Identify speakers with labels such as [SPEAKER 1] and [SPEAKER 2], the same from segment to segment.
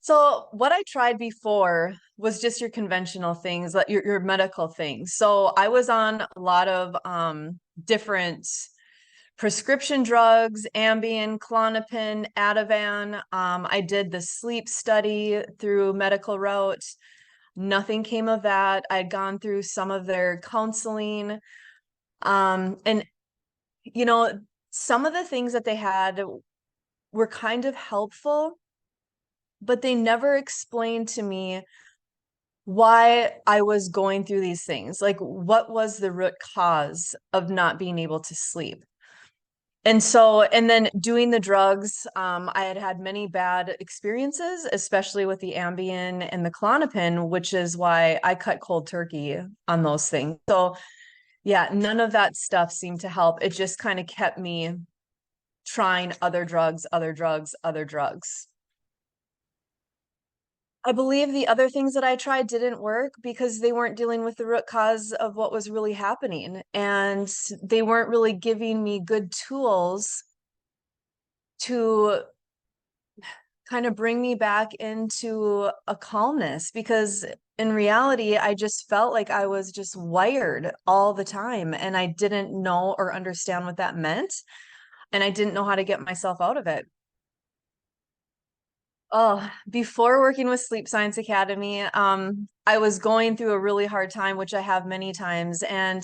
[SPEAKER 1] So what I tried before was just your conventional things, like your medical things. So I was on a lot of different prescription drugs, Ambien, Klonopin, Ativan. I did the sleep study through medical route. Nothing came of that. I'd gone through some of their counseling. And you know, some of the things that they had were kind of helpful, but they never explained to me why I was going through these things. Like, what was the root cause of not being able to sleep? And then doing the drugs, I had had many bad experiences, especially with the Ambien and the Klonopin, which is why I cut cold turkey on those things. So, yeah, none of that stuff seemed to help. It just kind of kept me trying other drugs, other drugs, other drugs. I believe the other things that I tried didn't work because they weren't dealing with the root cause of what was really happening. And they weren't really giving me good tools to kind of bring me back into a calmness, because in reality, I just felt like I was just wired all the time and I didn't know or understand what that meant. And I didn't know how to get myself out of it. Oh, before working with Sleep Science Academy, I was going through a really hard time, which I have many times. And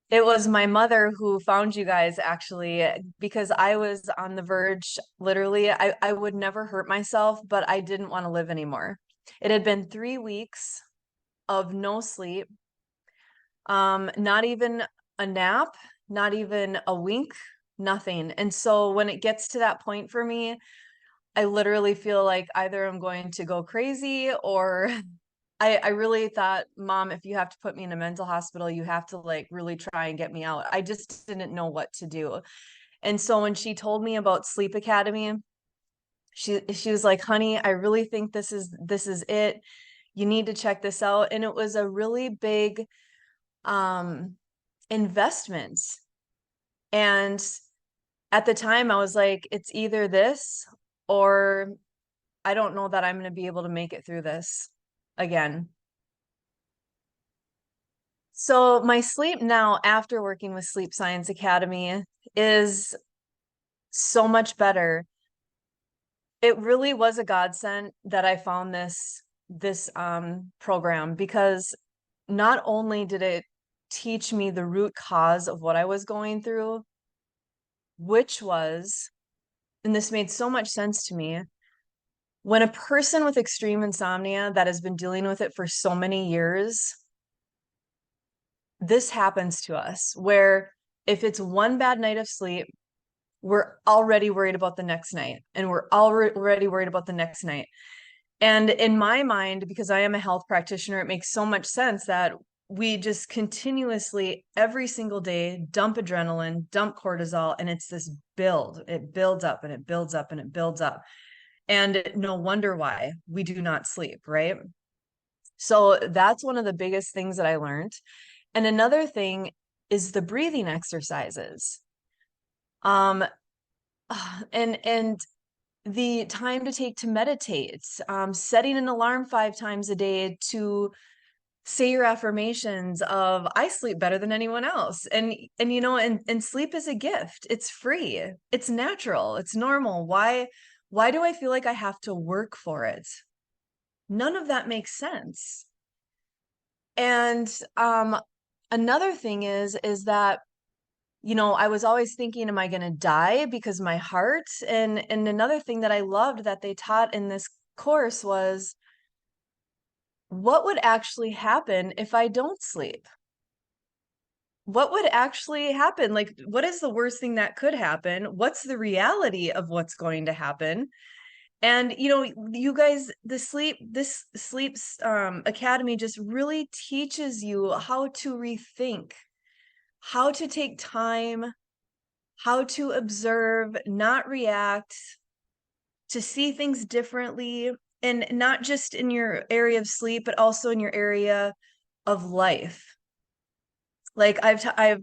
[SPEAKER 1] it was my mother who found you guys, actually, because I was on the verge, literally, I would never hurt myself, but I didn't want to live anymore. It had been 3 weeks of no sleep, not even a nap, not even a wink, nothing. And so when it gets to that point for me, I literally feel like either I'm going to go crazy or I really thought, Mom, if you have to put me in a mental hospital, you have to like really try and get me out. I just didn't know what to do. And so when she told me about Sleep Academy, she was like, honey, I really think this is it. You need to check this out. And it was a really big um investment. And at the time I was like, it's either this or I don't know that I'm going to be able to make it through this again. So my sleep now after working with Sleep Science Academy is so much better. It really was a godsend that I found this program, because not only did it teach me the root cause of what I was going through, which was, and this made so much sense to me, when a person with extreme insomnia that has been dealing with it for so many years, this happens to us where if it's one bad night of sleep, we're already worried about the next night, and we're already worried about the next night. And in my mind, because I am a health practitioner, it makes so much sense that we just continuously every single day dump adrenaline, dump cortisol, and it's this build. It builds up and it builds up and it builds up. And no wonder why we do not sleep, right? So that's one of the biggest things that I learned. And another thing is the breathing exercises. Um, and the time to take to meditate, setting an alarm 5 times a day to say your affirmations of I sleep better than anyone else. And and sleep is a gift. It's free. It's natural. It's normal. Why do I feel like I have to work for it? None of that makes sense. And another thing is that I was always thinking, am I going to die because my heart? And another thing that I loved that they taught in this course was what would actually happen if I don't sleep? What would actually happen? Like, what is the worst thing that could happen? What's the reality of what's going to happen? And you guys, this sleeps academy just really teaches you how to rethink, how to take time, how to observe, not react, to see things differently, and not just in your area of sleep, but also in your area of life. Like I've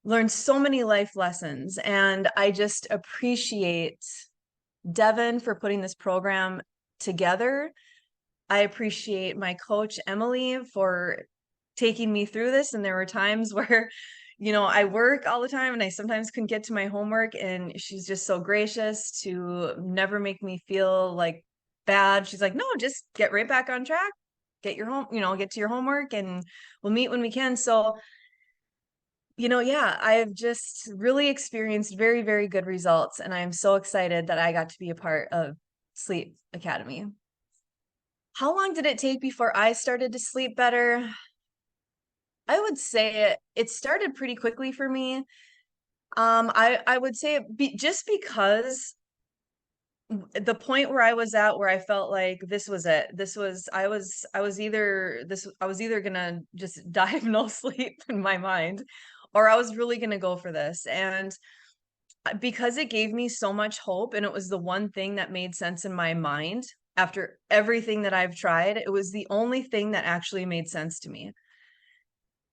[SPEAKER 1] learned so many life lessons, and I just appreciate Devin for putting this program together. I appreciate my coach, Emily, for taking me through this. And there were times where, I work all the time and I sometimes couldn't get to my homework. And she's just so gracious to never make me feel like bad. She's like, no, just get right back on track, get your home, get to your homework and we'll meet when we can. So, yeah, I've just really experienced very, very good results. And I'm so excited that I got to be a part of Sleep Academy. How long did it take before I started to sleep better? I would say it started pretty quickly for me. I would say just because the point where I was at where I felt like this was it. I was either gonna just die of no sleep in my mind, or I was really gonna go for this. And because it gave me so much hope and it was the one thing that made sense in my mind after everything that I've tried, it was the only thing that actually made sense to me.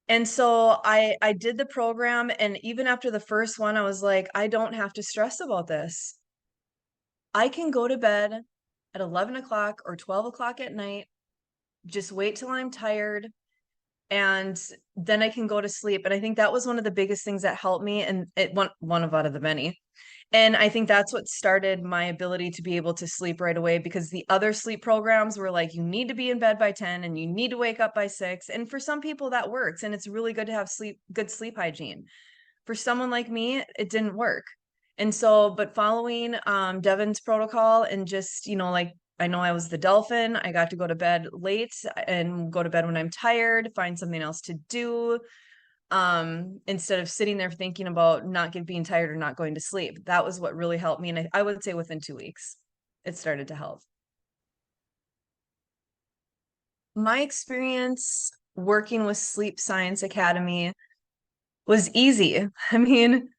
[SPEAKER 1] And so I did the program, and even after the first one, I was like, I don't have to stress about this. I can go to bed at 11 o'clock or 12 o'clock at night, just wait till I'm tired, and then I can go to sleep. And I think that was one of the biggest things that helped me, and one of out of the many. And I think that's what started my ability to be able to sleep right away, because the other sleep programs were like, you need to be in bed by 10 and you need to wake up by 6. And for some people that works, and it's really good to have good sleep hygiene. For someone like me, it didn't work. And so, but following Devin's protocol and just, like, I know I was the dolphin. I got to go to bed late and go to bed when I'm tired, find something else to do, instead of sitting there thinking about not being tired or not going to sleep. That was what really helped me. And I would say within 2 weeks, it started to help. My experience working with Sleep Science Academy was easy. I mean,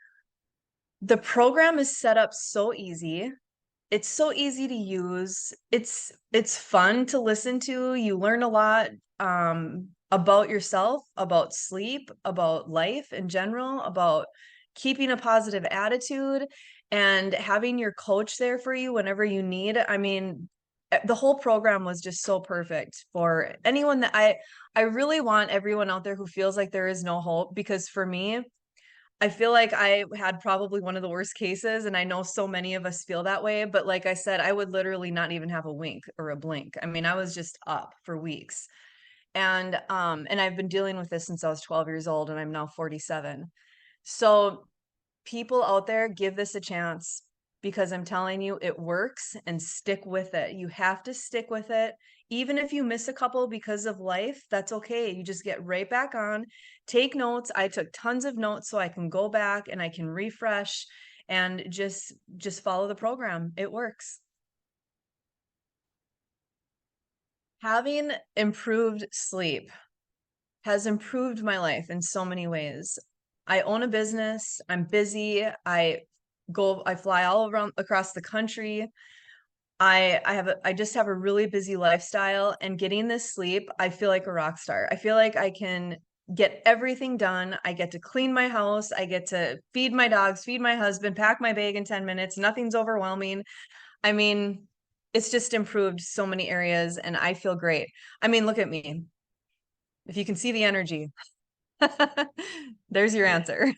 [SPEAKER 1] the program is set up so easy. It's so easy to use. It's fun to listen to. You learn a lot about yourself, about sleep, about life in general, about keeping a positive attitude and having your coach there for you whenever you need. I mean, the whole program was just so perfect for anyone that I really want everyone out there who feels like there is no hope, because for me, I feel like I had probably one of the worst cases, and I know so many of us feel that way, but like I said, I would literally not even have a wink or a blink. I mean, I was just up for weeks. And I've been dealing with this since I was 12 years old and I'm now 47. So people out there, give this a chance, because I'm telling you, it works, and stick with it. You have to stick with it. Even if you miss a couple because of life, that's okay. You just get right back on, take notes. I took tons of notes so I can go back and I can refresh and just follow the program. It works. Having improved sleep has improved my life in so many ways. I own a business. I'm busy. I fly all around across the country. I just have a really busy lifestyle, and getting this sleep, I feel like a rock star. I feel like I can get everything done. I get to clean my house. I get to feed my dogs, feed my husband, pack my bag in 10 minutes. Nothing's overwhelming. I mean, it's just improved so many areas and I feel great. I mean, look at me. If you can see the energy, there's your answer.